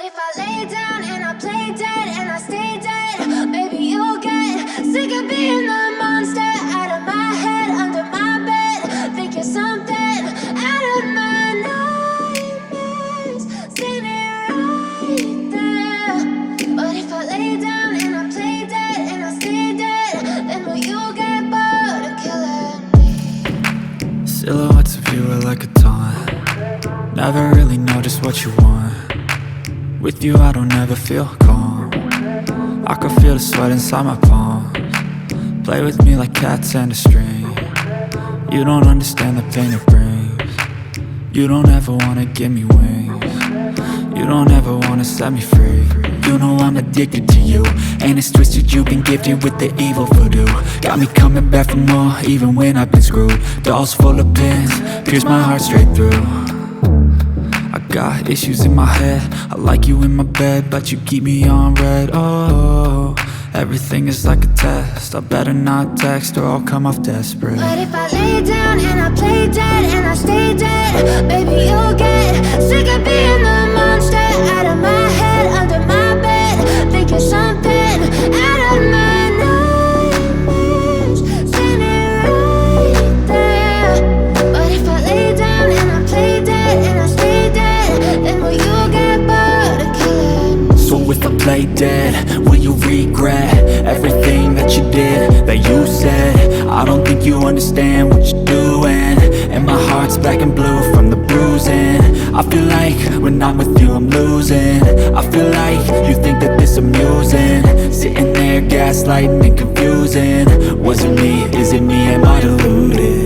if I lay down and I play dead and I stay dead? Maybe you'll get sick of being the monster out of my head, under my bed. Think you're something out of my nightmares, standing right there. But if I lay down and I play dead and I stay dead, then will you get bored of killing me? Silhouettes of you are like a taunt. Never really know just what you want. With you I don't ever feel calm. I can feel the sweat inside my palms. Play with me like cats and a string. You don't understand the pain it brings. You don't ever wanna give me wings. You don't ever wanna set me free. You know I'm addicted to you, and it's twisted, you've been gifted with the evil voodoo. Got me coming back for more, even when I've been screwed. Dolls full of pins, pierce my heart straight through. I got issues in my head, I like you in my bed, but you keep me on red. Oh, everything is like a test, I better not text or I'll come off desperate. But if I lay down and I play dead and I stay dead, baby you'll get sick of being the monster out of my head, under my bed. Think you're something out of my nightmares, standing right there. But if I lay down and I play dead and I stay dead, then will you get bored of killing me? So if I play dead, will you regret everything that you did, that you said? I don't think you understand what you're doing, and my heart's black and blue from the bruising. I feel like when I'm with you I'm losing. I feel like you think that this amusing, sitting there gaslighting and confusing. Was it me? Is it me? Am I deluded?